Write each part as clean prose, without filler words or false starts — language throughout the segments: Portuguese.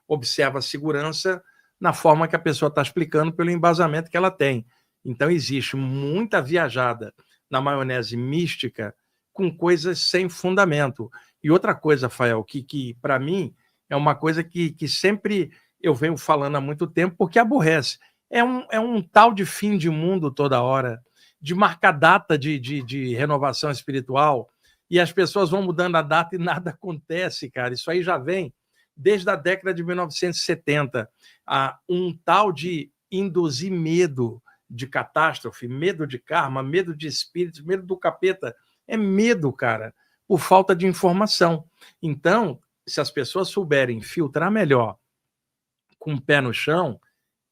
observa a segurança na forma que a pessoa está explicando, pelo embasamento que ela tem. Então, existe muita viajada na maionese mística com coisas sem fundamento. E outra coisa, Rafael, que para mim é uma coisa que sempre eu venho falando há muito tempo, porque aborrece. É um tal de fim de mundo toda hora, de marcar data de renovação espiritual, e as pessoas vão mudando a data e nada acontece, cara. Isso aí já vem desde a década de 1970. Um tal de induzir medo de catástrofe, medo de karma, medo de espíritos, medo do capeta. É medo, cara, por falta de informação. Então, se as pessoas souberem filtrar melhor com o pé no chão,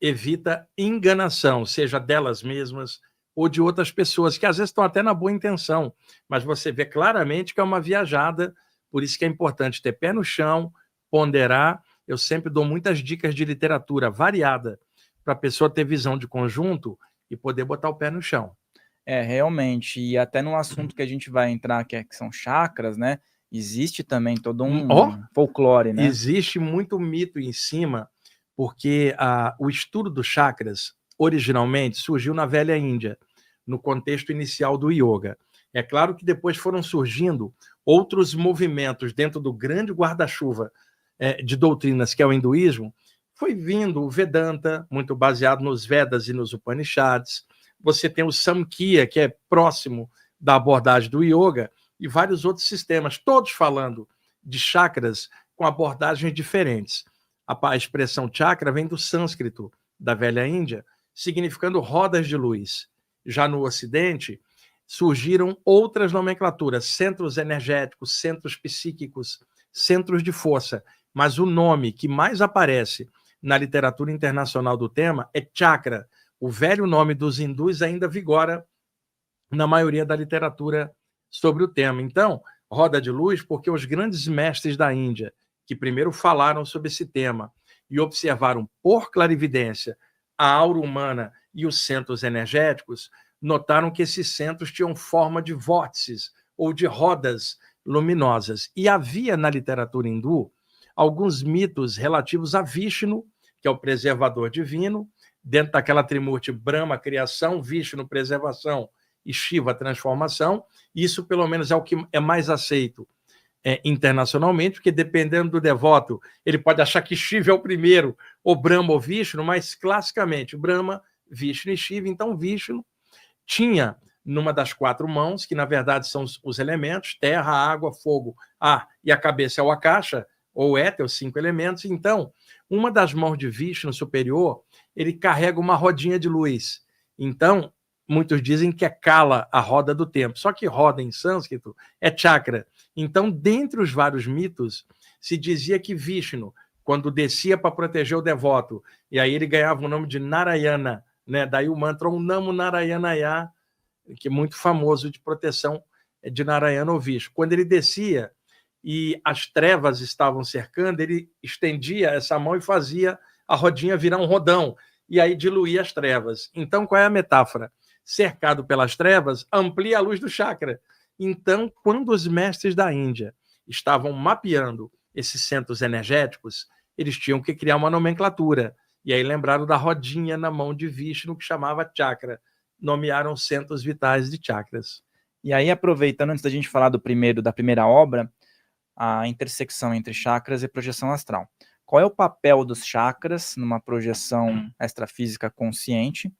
evita enganação, seja delas mesmas ou de outras pessoas, que às vezes estão até na boa intenção, mas você vê claramente que é uma viajada. Por isso que é importante ter pé no chão, ponderar. Eu sempre dou muitas dicas de literatura variada para a pessoa ter visão de conjunto e poder botar o pé no chão. Realmente, e até no assunto que a gente vai entrar, que são chakras, né? Existe também todo um folclore, né? Existe muito mito em cima, porque o estudo dos chakras, originalmente, surgiu na velha Índia, no contexto inicial do yoga. É claro que depois foram surgindo outros movimentos dentro do grande guarda-chuva de doutrinas, que é o hinduísmo. Foi vindo o Vedanta, muito baseado nos Vedas e nos Upanishads. Você tem o Samkhya, que é próximo da abordagem do yoga, e vários outros sistemas, todos falando de chakras com abordagens diferentes. A expressão chakra vem do sânscrito da velha Índia, significando rodas de luz. Já no Ocidente, surgiram outras nomenclaturas, centros energéticos, centros psíquicos, centros de força, mas o nome que mais aparece na literatura internacional do tema é chakra. O velho nome dos hindus ainda vigora na maioria da literatura sobre o tema. Então, roda de luz, porque os grandes mestres da Índia, que primeiro falaram sobre esse tema e observaram por clarividência a aura humana e os centros energéticos, notaram que esses centros tinham forma de vórtices ou de rodas luminosas. E havia na literatura hindu alguns mitos relativos a Vishnu, que é o preservador divino, dentro daquela trimurti Brahma, criação, Vishnu, preservação, e Shiva, transformação. Isso, pelo menos, é o que é mais aceito internacionalmente, porque dependendo do devoto, ele pode achar que Shiva é o primeiro, ou Brahma ou Vishnu, mas classicamente Brahma, Vishnu e Shiva. Então, Vishnu tinha numa das 4 mãos, que na verdade são os elementos, terra, água, fogo, ar, e a cabeça é o Akasha, ou éter, os 5 elementos. Então, uma das mãos de Vishnu superior, ele carrega uma rodinha de luz. Então, muitos dizem que é Kala, a roda do tempo. Só que roda em sânscrito é chakra. Então, dentre os vários mitos, se dizia que Vishnu, quando descia para proteger o devoto, e aí ele ganhava o nome de Narayana, né? Daí o mantra Om Namo Narayanaya, que é muito famoso, de proteção de Narayana ou Vishnu. Quando ele descia e as trevas estavam cercando, ele estendia essa mão e fazia a rodinha virar um rodão, e aí diluía as trevas. Então, qual é a metáfora? Cercado pelas trevas, amplia a luz do chakra. Então, quando os mestres da Índia estavam mapeando esses centros energéticos, eles tinham que criar uma nomenclatura. E aí lembraram da rodinha na mão de Vishnu, que chamava chakra. Nomearam centros vitais de chakras. E aí, aproveitando, antes da gente falar da primeira obra, a intersecção entre chakras e projeção astral. Qual é o papel dos chakras numa projeção extrafísica consciente?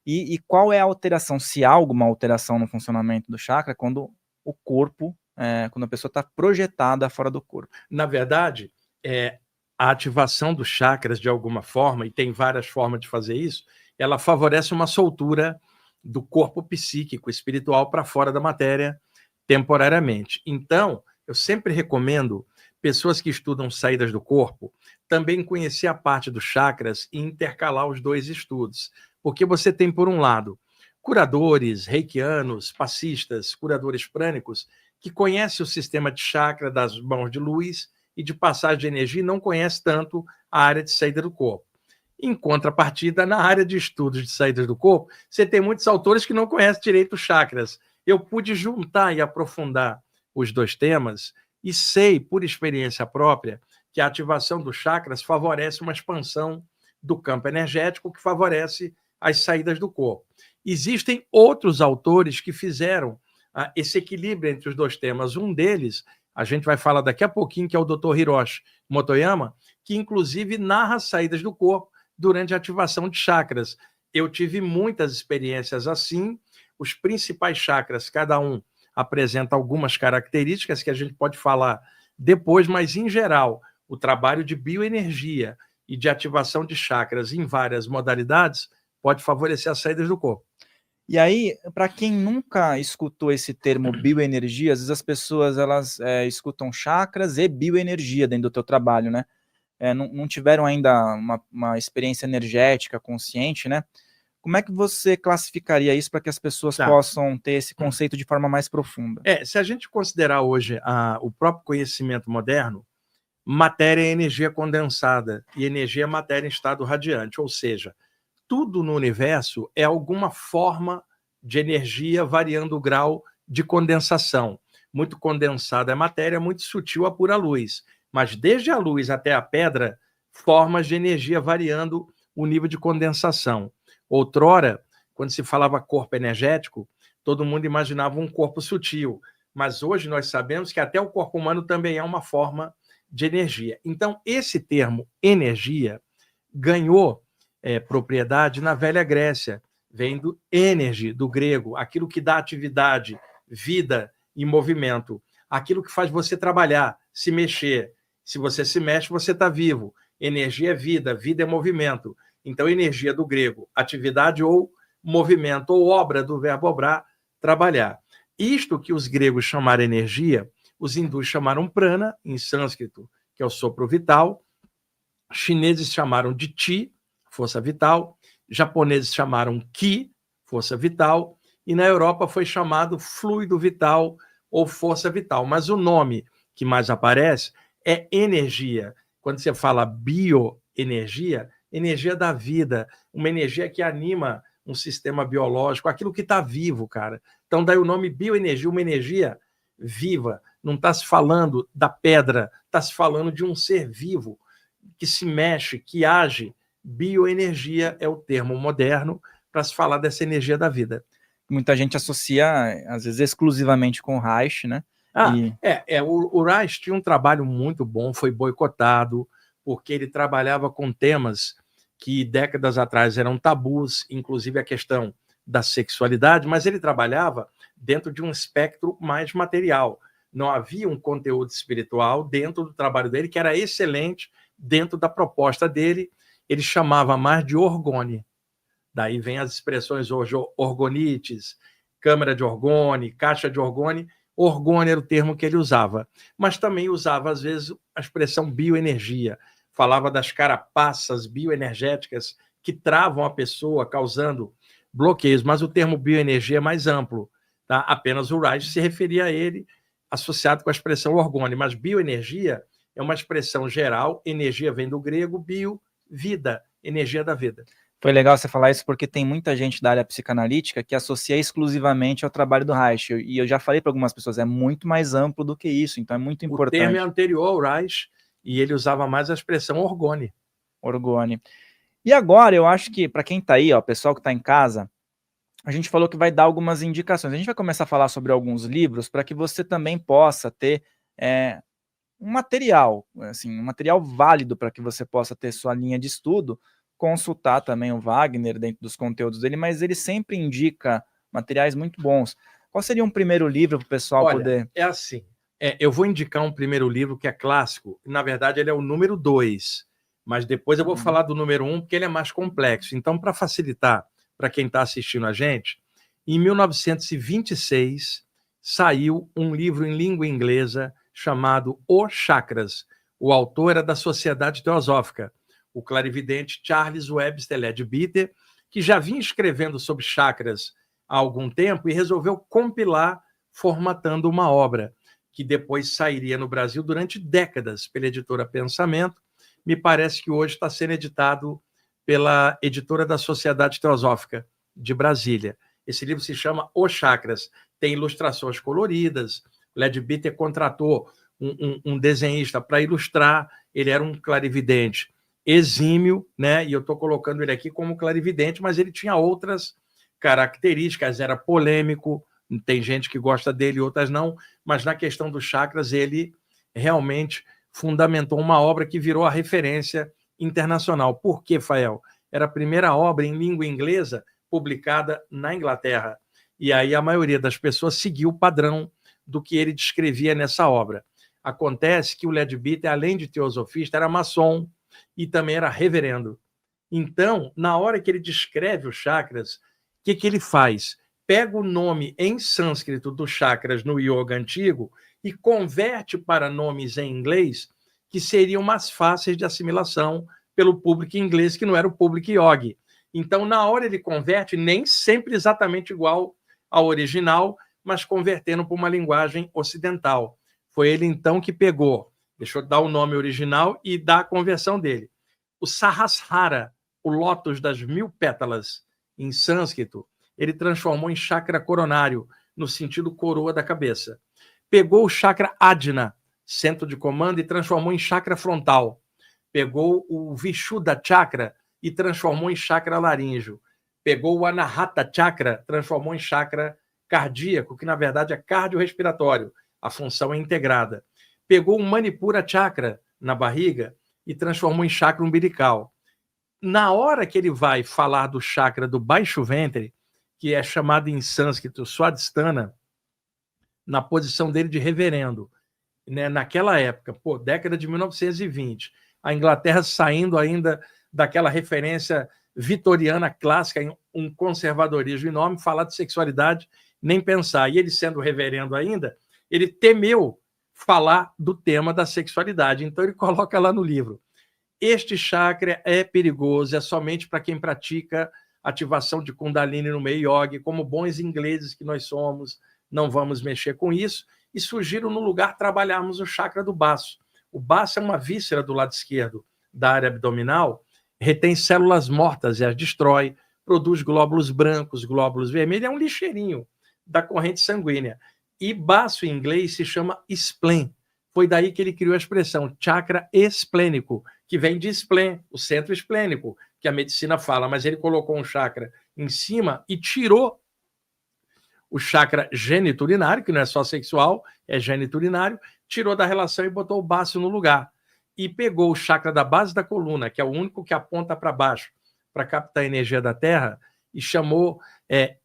E qual é a alteração, se há alguma alteração no funcionamento do chakra, quando o corpo, quando a pessoa está projetada fora do corpo? Na verdade, a ativação dos chakras, de alguma forma, e tem várias formas de fazer isso, ela favorece uma soltura do corpo psíquico, espiritual, para fora da matéria, temporariamente. Então, eu sempre recomendo pessoas que estudam saídas do corpo também conhecer a parte dos chakras e intercalar os dois estudos. Porque você tem, por um lado, curadores, reikianos, passistas, curadores prânicos, que conhecem o sistema de chakra das mãos de luz e de passagem de energia e não conhecem tanto a área de saída do corpo. Em contrapartida, na área de estudos de saídas do corpo, você tem muitos autores que não conhecem direito os chakras. Eu pude juntar e aprofundar os dois temas e sei, por experiência própria, que a ativação dos chakras favorece uma expansão do campo energético que favorece as saídas do corpo. Existem outros autores que fizeram esse equilíbrio entre os dois temas. Um deles, a gente vai falar daqui a pouquinho, que é o Dr. Hiroshi Motoyama, que inclusive narra as saídas do corpo durante a ativação de chakras. Eu tive muitas experiências assim. Os principais chakras, cada um apresenta algumas características que a gente pode falar depois, mas em geral, o trabalho de bioenergia e de ativação de chakras em várias modalidades pode favorecer as saídas do corpo. E aí, para quem nunca escutou esse termo bioenergia, às vezes as pessoas elas escutam chakras e bioenergia dentro do teu trabalho, né? Não tiveram ainda uma experiência energética consciente, né? Como é que você classificaria isso para que as pessoas possam ter esse conceito de forma mais profunda? Se a gente considerar hoje o próprio conhecimento moderno, matéria é energia condensada e energia é matéria em estado radiante, ou seja, tudo no universo é alguma forma de energia variando o grau de condensação. Muito condensada é matéria, muito sutil a pura luz. Mas desde a luz até a pedra, formas de energia variando o nível de condensação. Outrora, quando se falava corpo energético, todo mundo imaginava um corpo sutil. Mas hoje nós sabemos que até o corpo humano também é uma forma de energia. Então, esse termo energia ganhou propriedade na velha Grécia, vem do energy, do grego, aquilo que dá atividade, vida e movimento, aquilo que faz você trabalhar, se mexer. Se você se mexe, você está vivo. Energia é vida, vida é movimento. Então, energia do grego, atividade ou movimento, ou obra do verbo obrar, trabalhar. Isto que os gregos chamaram energia, os hindus chamaram prana, em sânscrito, que é o sopro vital, chineses chamaram de chi, força vital, japoneses chamaram ki, força vital, e na Europa foi chamado fluido vital ou força vital. Mas o nome que mais aparece é energia. Quando você fala bioenergia, energia da vida, uma energia que anima um sistema biológico, aquilo que está vivo, cara. Então, daí o nome bioenergia, uma energia viva. Não está se falando da pedra, está se falando de um ser vivo que se mexe, que age. Bioenergia é o termo moderno para se falar dessa energia da vida. Muita gente associa, às vezes, exclusivamente com o Reich, né? O Reich tinha um trabalho muito bom, foi boicotado, porque ele trabalhava com temas que décadas atrás eram tabus, inclusive a questão da sexualidade, mas ele trabalhava dentro de um espectro mais material. Não havia um conteúdo espiritual dentro do trabalho dele, que era excelente dentro da proposta dele. Ele chamava mais de orgone. Daí vem as expressões orgonites, câmara de orgone, caixa de orgone. Orgone era o termo que ele usava. Mas também usava, às vezes, a expressão bioenergia. Falava das carapaças bioenergéticas que travam a pessoa, causando bloqueios. Mas o termo bioenergia é mais amplo. Tá? Apenas o Reich se referia a ele associado com a expressão orgone. Mas bioenergia é uma expressão geral. Energia vem do grego, bio, vida, energia da vida. Foi legal você falar isso porque tem muita gente da área psicanalítica que associa exclusivamente ao trabalho do Reich. E eu já falei para algumas pessoas, é muito mais amplo do que isso, então é muito importante. O termo é anterior ao Reich e ele usava mais a expressão orgone. Orgone. E agora eu acho que para quem está aí, ó, pessoal que está em casa, a gente falou que vai dar algumas indicações. A gente vai começar a falar sobre alguns livros para que você também possa ter um material, assim, um material válido para que você possa ter sua linha de estudo, consultar também o Wagner dentro dos conteúdos dele, mas ele sempre indica materiais muito bons. Qual seria um primeiro livro para o pessoal poder... É assim, eu vou indicar um primeiro livro que é clássico, na verdade ele é o número 2, mas depois eu vou falar do número 1, porque ele é mais complexo. Então, para facilitar para quem está assistindo a gente, em 1926 saiu um livro em língua inglesa chamado Os Chakras. O autor era da Sociedade Teosófica, o clarividente Charles Webster Leadbeater, que já vinha escrevendo sobre chakras há algum tempo e resolveu compilar, formatando uma obra que depois sairia no Brasil durante décadas pela editora Pensamento. Me parece que hoje está sendo editado pela editora da Sociedade Teosófica de Brasília. Esse livro se chama Os Chakras. Tem ilustrações coloridas. Leadbeater contratou um desenhista para ilustrar ele era um clarividente exímio, né? E eu estou colocando ele aqui como clarividente, mas ele tinha outras características, era polêmico, tem gente que gosta dele, outras não, mas na questão dos chakras ele realmente fundamentou uma obra que virou a referência internacional. Por quê, Fael? Era a primeira obra em língua inglesa publicada na Inglaterra. E aí a maioria das pessoas seguiu o padrão do que ele descrevia nessa obra. Acontece que o Leadbeater, além de teosofista, era maçom e também era reverendo. Então, na hora que ele descreve os chakras, o que ele faz? Pega o nome em sânscrito dos chakras no yoga antigo e converte para nomes em inglês que seriam mais fáceis de assimilação pelo público inglês, que não era o público yogi. Então, na hora ele converte, nem sempre exatamente igual ao original, mas convertendo para uma linguagem ocidental. Foi ele, então, que pegou, deixa eu dar o nome original e dar a conversão dele. O Sahasrara, o lótus das 1000 pétalas, em sânscrito, ele transformou em chakra coronário, no sentido coroa da cabeça. Pegou o chakra Adna, centro de comando, e transformou em chakra frontal. Pegou o Vishuddha chakra e transformou em chakra laríngeo. Pegou o Anahata chakra, transformou em chakra cardíaco, que na verdade é cardiorrespiratório. A função é integrada. Pegou o Manipura chakra na barriga e transformou em chakra umbilical. Na hora que ele vai falar do chakra do baixo ventre, que é chamado em sânscrito Swadhisthana, na posição dele de reverendo, né? Naquela época, década de 1920, a Inglaterra saindo ainda daquela referência vitoriana clássica, em um conservadorismo enorme, falar de sexualidade, nem pensar. E ele, sendo reverendo ainda, ele temeu falar do tema da sexualidade. Então ele coloca lá no livro: este chakra é perigoso, é somente para quem pratica ativação de Kundalini no meio yoga, como bons ingleses que nós somos, não vamos mexer com isso, e surgiram no lugar trabalharmos o chakra do baço. O baço é uma víscera do lado esquerdo da área abdominal, retém células mortas e as destrói, produz glóbulos brancos, glóbulos vermelhos, é um lixeirinho da corrente sanguínea. E baço em inglês se chama spleen. Foi daí que ele criou a expressão chakra esplênico, que vem de spleen, o centro esplênico, que a medicina fala, mas ele colocou um chakra em cima e tirou o chakra geniturinário, que não é só sexual, é geniturinário, tirou da relação e botou o baço no lugar. E pegou o chakra da base da coluna, que é o único que aponta para baixo, para captar a energia da Terra, e chamou,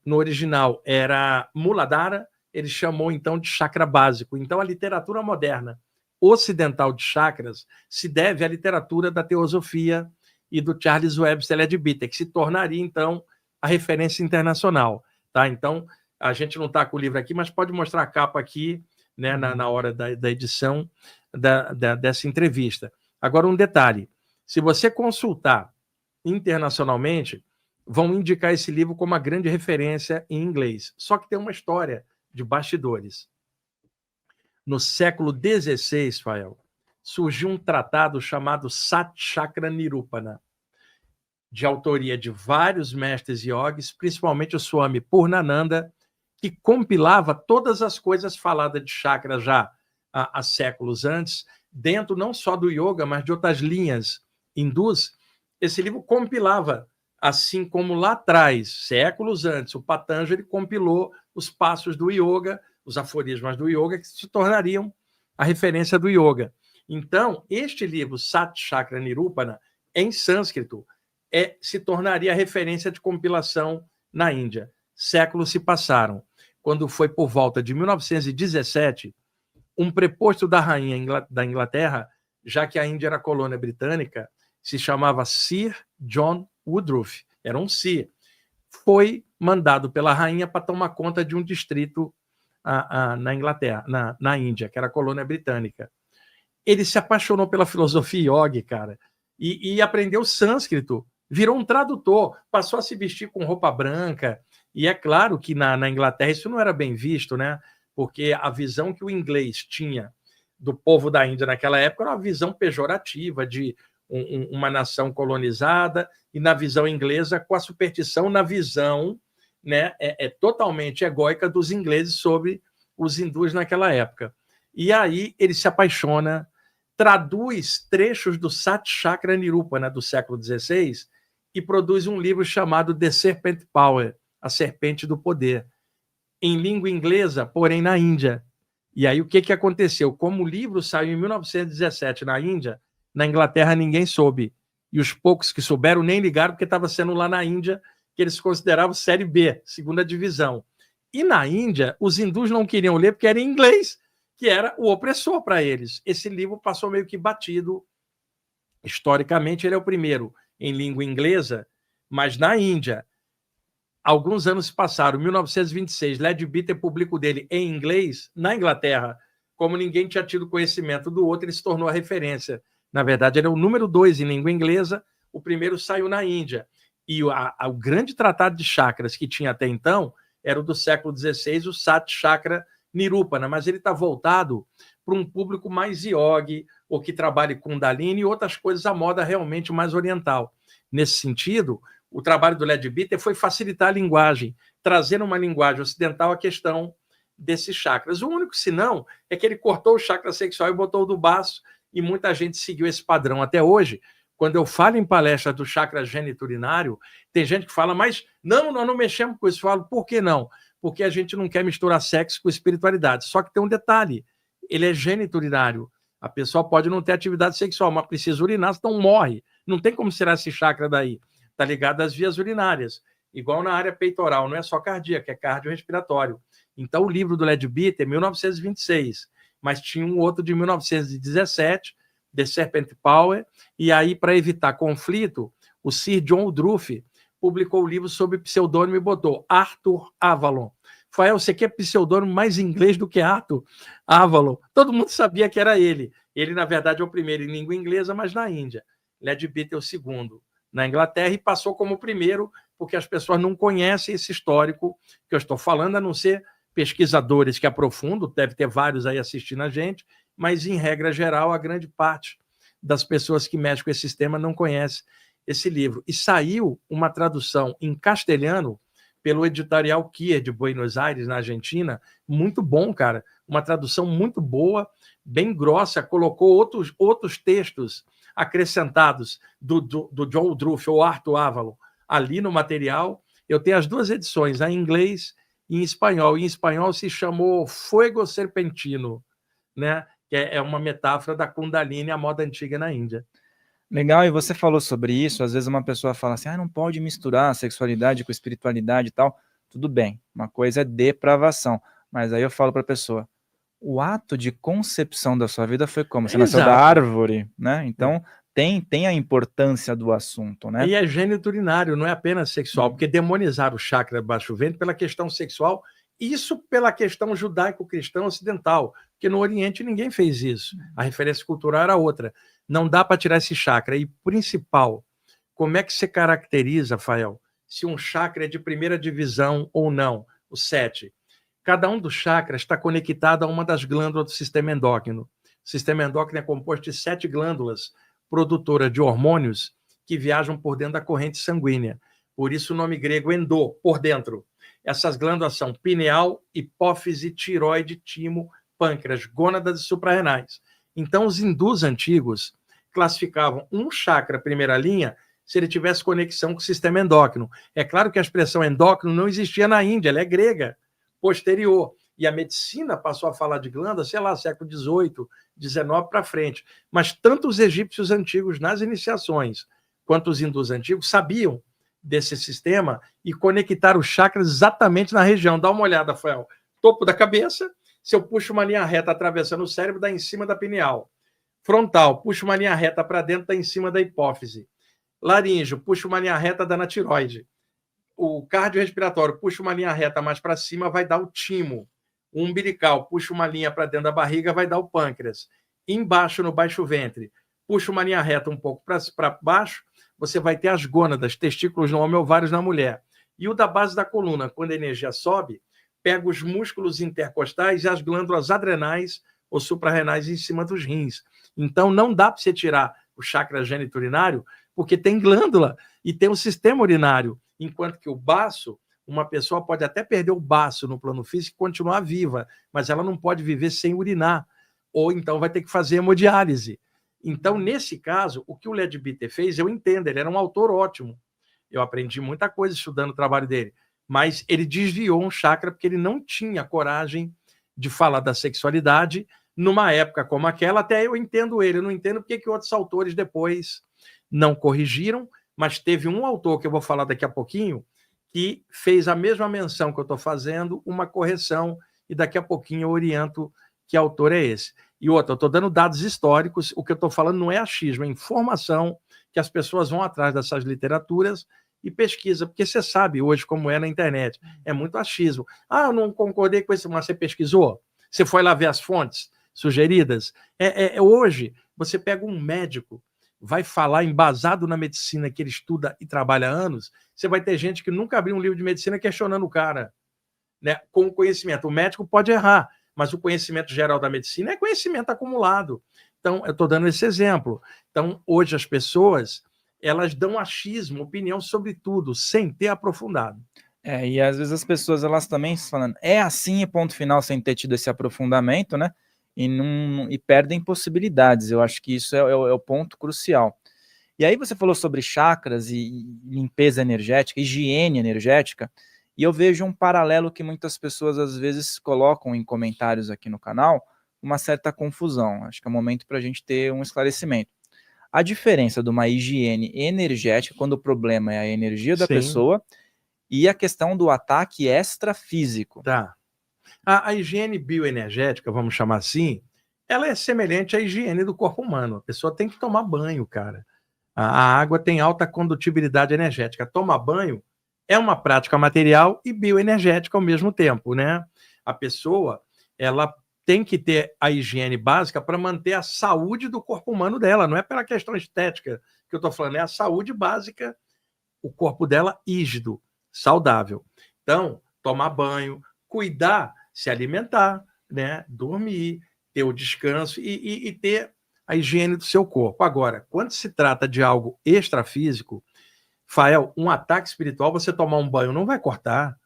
no original era Muladhara, ele chamou então de chakra básico. Então a literatura moderna ocidental de chakras se deve à literatura da teosofia e do Charles Webster Leadbeater, que se tornaria então a referência internacional. Tá? Então a gente não está com o livro aqui, mas pode mostrar a capa aqui, né, na hora da edição dessa entrevista. Agora, um detalhe: se você consultar internacionalmente, vão indicar esse livro como uma grande referência em inglês. Só que tem uma história de bastidores. No século XVI, Fael, surgiu um tratado chamado Sat Chakra Nirupana, de autoria de vários mestres yogis, principalmente o Swami Purnananda, que compilava todas as coisas faladas de chakra já há séculos antes, dentro não só do yoga, mas de outras linhas hindus. Esse livro compilava, assim como lá atrás, séculos antes, o Patanjali compilou os passos do yoga, os aforismas do yoga, que se tornariam a referência do yoga. Então, este livro, Sat Chakra Nirupana, em sânscrito, se tornaria a referência de compilação na Índia. Séculos se passaram. Quando foi por volta de 1917, um preposto da rainha da Inglaterra, já que a Índia era colônia britânica, se chamava Sir John Woodruff, era um Sir, foi mandado pela rainha para tomar conta de um distrito na Inglaterra, na Índia, que era colônia britânica. Ele se apaixonou pela filosofia yoga, cara, e aprendeu sânscrito, virou um tradutor, passou a se vestir com roupa branca. E é claro que na Inglaterra isso não era bem visto, né? Porque a visão que o inglês tinha do povo da Índia naquela época era uma visão pejorativa de uma nação colonizada, e na visão inglesa, com a superstição, na visão, né, totalmente egóica dos ingleses sobre os hindus naquela época. E aí ele se apaixona traduz trechos do Sat Chakra Nirupana do século XVI e produz um livro chamado The Serpent Power, A Serpente do Poder, em língua inglesa, porém na Índia. E aí o que aconteceu? Como o livro saiu em 1917 na Índia, na Inglaterra ninguém soube. E os poucos que souberam nem ligaram, porque estava sendo lá na Índia que eles consideravam série B, segunda divisão. E na Índia, os hindus não queriam ler porque era em inglês, que era o opressor para eles. Esse livro passou meio que batido. Historicamente, ele é o primeiro em língua inglesa, mas na Índia, alguns anos se passaram, em 1926, Leadbeater publica o dele em inglês, na Inglaterra. Como ninguém tinha tido conhecimento do outro, ele se tornou a referência. Na verdade, ele é o número 2 em língua inglesa, o primeiro saiu na Índia. E o grande tratado de chakras que tinha até então era o do século XVI, o Sat Chakra Nirupana, mas ele está voltado para um público mais yogi, ou que trabalhe com Kundalini e outras coisas à moda realmente mais oriental. Nesse sentido, o trabalho do Leadbeater foi facilitar a linguagem, trazer uma linguagem ocidental a questão desses chakras. O único senão é que ele cortou o chakra sexual e botou o do baço, e muita gente seguiu esse padrão até hoje. Quando eu falo em palestra do chakra geniturinário, tem gente que fala, mas não, nós não mexemos com isso. Eu falo, por que não? Porque a gente não quer misturar sexo com espiritualidade. Só que tem um detalhe, ele é geniturinário. A pessoa pode não ter atividade sexual, mas precisa urinar, senão morre. Não tem como tirar esse chakra daí. Está ligado às vias urinárias. Igual na área peitoral, não é só cardíaca, é cardiorrespiratório. Então, o livro do Leadbeater é 1926, mas tinha um outro de 1917, The Serpent Power, e aí, para evitar conflito, o Sir John Woodruff publicou o livro sob pseudônimo e botou Arthur Avalon. Fael, você quer pseudônimo mais inglês do que Arthur Avalon? Todo mundo sabia que era ele. Ele, na verdade, é o primeiro em língua inglesa, mas na Índia. Leadbeater é o segundo na Inglaterra e passou como o primeiro, porque as pessoas não conhecem esse histórico que eu estou falando, a não ser pesquisadores que aprofundam, deve ter vários aí assistindo a gente, mas, em regra geral, a grande parte das pessoas que mexem com esse sistema não conhece esse livro. E saiu uma tradução em castelhano pelo Editorial Kier de Buenos Aires, na Argentina, muito bom, cara, uma tradução muito boa, bem grossa, colocou outros textos acrescentados do John Woodruff ou Arthur Avalon ali no material. Eu tenho as duas edições, a em inglês e em espanhol. Em espanhol se chamou Fuego Serpentino, né? Que é uma metáfora da Kundalini, a moda antiga na Índia. Legal, e você falou sobre isso, às vezes uma pessoa fala assim, não pode misturar sexualidade com espiritualidade e tal. Tudo bem, uma coisa é depravação, mas aí eu falo para a pessoa, o ato de concepção da sua vida foi como? Você nasceu da árvore, né? Então, tem a importância do assunto, né? E é geniturinário, não é apenas sexual, porque demonizaram o chakra baixo ventre pela questão sexual, isso pela questão judaico-cristã ocidental, porque no Oriente ninguém fez isso. A referência cultural era outra. Não dá para tirar esse chakra. E, principal, como é que você caracteriza, Fael, se um chakra é de primeira divisão ou não? O 7. Cada um dos chakras está conectado a uma das glândulas do sistema endócrino. O sistema endócrino é composto de 7 glândulas produtoras de hormônios que viajam por dentro da corrente sanguínea. Por isso o nome grego endo, por dentro. Essas glândulas são pineal, hipófise, tiroide, timo, pâncreas, gônadas e suprarrenais. Então, os hindus antigos classificavam um chakra primeira linha se ele tivesse conexão com o sistema endócrino. É claro que a expressão endócrino não existia na Índia, ela é grega, posterior. E a medicina passou a falar de glândula, sei lá, século XVIII, XIX para frente. Mas tanto os egípcios antigos nas iniciações, quanto os hindus antigos sabiam desse sistema e conectaram os chakras exatamente na região. Dá uma olhada, Rafael. Topo da cabeça, se eu puxo uma linha reta atravessando o cérebro, dá em cima da pineal. Frontal, puxo uma linha reta para dentro, dá em cima da hipófise. Laríngeo, puxo uma linha reta, dá na tiroide. O cardiorrespiratório, puxa uma linha reta mais para cima, vai dar o timo. O umbilical, puxa uma linha para dentro da barriga, vai dar o pâncreas. Embaixo, no baixo ventre, puxa uma linha reta um pouco para baixo, você vai ter as gônadas, testículos no homem, ovários na mulher. E o da base da coluna, quando a energia sobe, pega os músculos intercostais e as glândulas adrenais ou suprarrenais em cima dos rins. Então, não dá para você tirar o chakra geniturinário, porque tem glândula e tem um sistema urinário. Enquanto que o baço, uma pessoa pode até perder o baço no plano físico e continuar viva, mas ela não pode viver sem urinar. Ou então vai ter que fazer hemodiálise. Então, nesse caso, o que o Leadbeater fez, eu entendo, ele era um autor ótimo. Eu aprendi muita coisa estudando o trabalho dele, mas ele desviou um chakra porque ele não tinha coragem de falar da sexualidade numa época como aquela. Até eu entendo ele, eu não entendo porque que outros autores depois não corrigiram, mas teve um autor, que eu vou falar daqui a pouquinho, que fez a mesma menção que eu estou fazendo, uma correção, e daqui a pouquinho eu oriento que autor é esse. E outra, eu estou dando dados históricos, o que eu estou falando não é achismo, é informação que as pessoas vão atrás dessas literaturas e pesquisa, porque você sabe hoje como é na internet, é muito achismo. Ah, eu não concordei com isso, mas você pesquisou? Você foi lá ver as fontes sugeridas? Hoje, você pega um médico, vai falar embasado na medicina que ele estuda e trabalha há anos, você vai ter gente que nunca abriu um livro de medicina questionando o cara, né, com o conhecimento. O médico pode errar, mas o conhecimento geral da medicina é conhecimento acumulado. Então, eu estou dando esse exemplo. Então, hoje as pessoas, elas dão achismo, opinião sobre tudo, sem ter aprofundado. E às vezes as pessoas, elas também falando, é assim e ponto final, sem ter tido esse aprofundamento, né? E perdem possibilidades. Eu acho que isso é o ponto crucial. E aí você falou sobre chakras e limpeza energética, higiene energética, e eu vejo um paralelo que muitas pessoas às vezes colocam em comentários aqui no canal, uma certa confusão. Acho que é o momento para a gente ter um esclarecimento. A diferença de uma higiene energética, quando o problema é a energia da pessoa, e a questão do ataque extrafísico. Tá. A higiene bioenergética, vamos chamar assim, ela é semelhante à higiene do corpo humano. A pessoa tem que tomar banho, cara. A água tem alta condutibilidade energética. Tomar banho é uma prática material e bioenergética ao mesmo tempo, né? A pessoa, ela tem que ter a higiene básica para manter a saúde do corpo humano dela. Não é pela questão estética que eu estou falando, é a saúde básica, o corpo dela rígido, saudável. Então, tomar banho, cuidar, se alimentar, né? Dormir, ter o descanso e ter a higiene do seu corpo. Agora, quando se trata de algo extrafísico, Fael, um ataque espiritual, você tomar um banho não vai cortar,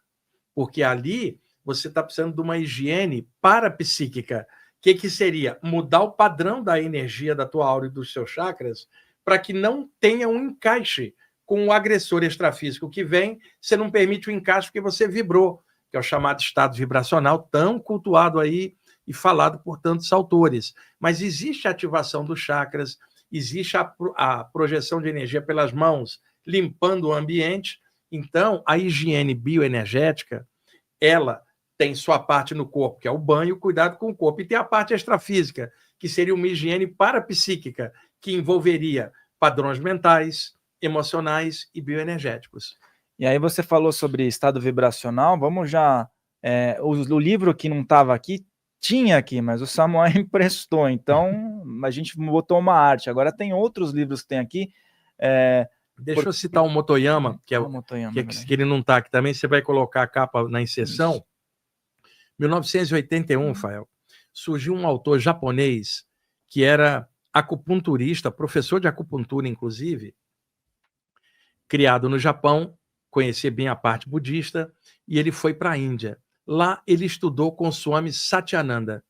porque ali você está precisando de uma higiene parapsíquica. O que seria? Mudar o padrão da energia da tua aura e dos seus chakras para que não tenha um encaixe com o agressor extrafísico que vem, você não permite o encaixe porque você vibrou, que é o chamado estado vibracional, tão cultuado aí e falado por tantos autores. Mas existe a ativação dos chakras, existe a projeção de energia pelas mãos, limpando o ambiente. Então, a higiene bioenergética, ela tem sua parte no corpo, que é o banho, cuidado com o corpo, e tem a parte extrafísica, que seria uma higiene parapsíquica, que envolveria padrões mentais, emocionais e bioenergéticos. E aí você falou sobre estado vibracional, vamos já... o livro que não estava aqui, tinha aqui, mas o Samuel emprestou, então a gente botou uma arte. Agora tem outros livros que tem aqui. Deixa eu citar o Motoyama, que ele não está aqui também, você vai colocar a capa na inserção. Isso. 1981, Fael, surgiu um autor japonês que era acupunturista, professor de acupuntura, inclusive, criado no Japão, conhecia bem a parte budista, e ele foi para a Índia. Lá ele estudou com o Swami Satyananda.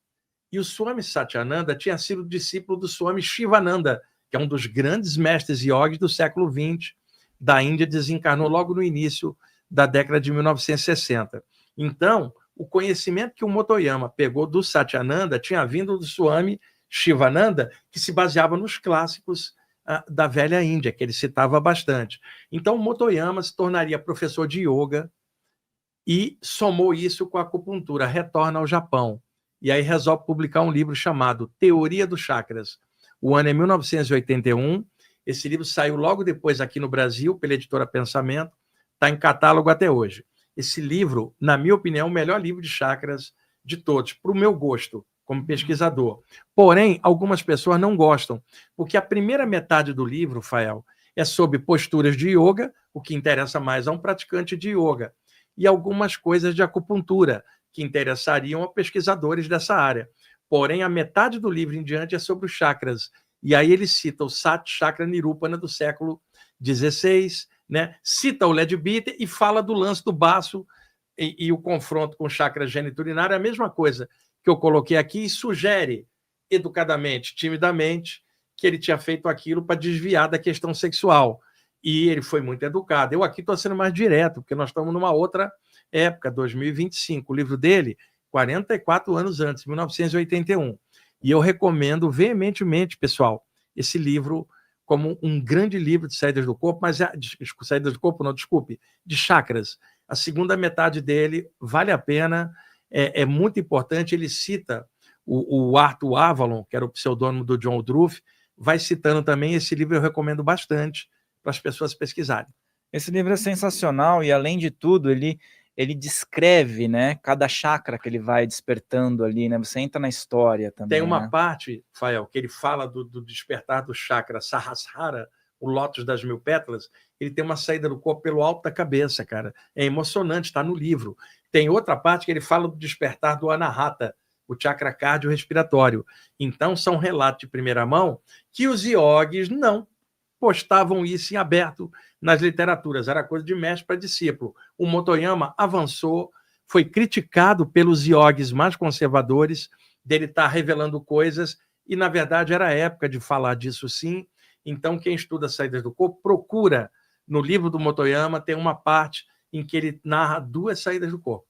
E o Swami Satyananda tinha sido discípulo do Swami Shivananda, que é um dos grandes mestres yogis do século XX da Índia, desencarnou logo no início da década de 1960. Então, o conhecimento que o Motoyama pegou do Satyananda tinha vindo do Swami Shivananda, que se baseava nos clássicos da velha Índia, que ele citava bastante. Então, o Motoyama se tornaria professor de yoga e somou isso com a acupuntura, retorna ao Japão. E aí resolve publicar um livro chamado Teoria dos Chakras. O ano é 1981, esse livro saiu logo depois aqui no Brasil, pela editora Pensamento, está em catálogo até hoje. Esse livro, na minha opinião, é o melhor livro de chakras de todos, para o meu gosto, como pesquisador. Porém, algumas pessoas não gostam, porque a primeira metade do livro, Fael, é sobre posturas de yoga, o que interessa mais a um praticante de yoga, e algumas coisas de acupuntura, que interessariam a pesquisadores dessa área. Porém, a metade do livro em diante é sobre os chakras. E aí ele cita o Sat Chakra Nirupana do século XVI, né? Cita o Leadbeater e fala do lance do baço e o confronto com o chakra geniturinário. É a mesma coisa que eu coloquei aqui e sugere, educadamente, timidamente, que ele tinha feito aquilo para desviar da questão sexual. E ele foi muito educado. Eu aqui estou sendo mais direto, porque nós estamos numa outra época, 2025. O livro dele, 44 anos antes, 1981. E eu recomendo veementemente, pessoal, esse livro como um grande livro de saídas do corpo, mas saídas do corpo, não, desculpe, de chakras. A segunda metade dele vale a pena, é muito importante. Ele cita o Arthur Avalon, que era o pseudônimo do John Woodruff, vai citando também. Esse livro eu recomendo bastante para as pessoas pesquisarem. Esse livro é sensacional e, além de tudo, ele descreve, né, cada chakra que ele vai despertando ali, né? Você entra na história também. Tem uma né? parte, Fael, que ele fala do despertar do chakra Sahasrara, o lótus das 1000 pétalas. Ele tem uma saída do corpo pelo alto da cabeça, cara. É emocionante, está no livro. Tem outra parte que ele fala do despertar do Anahata, o chakra cardiorrespiratório. Então, são relatos de primeira mão que os iogues não postavam isso em aberto nas literaturas. Era coisa de mestre para discípulo. O Motoyama avançou, foi criticado pelos iogues mais conservadores, dele estar revelando coisas, e, na verdade, era a época de falar disso, sim. Então, quem estuda saídas do corpo, procura, no livro do Motoyama, tem uma parte em que ele narra 2 saídas do corpo.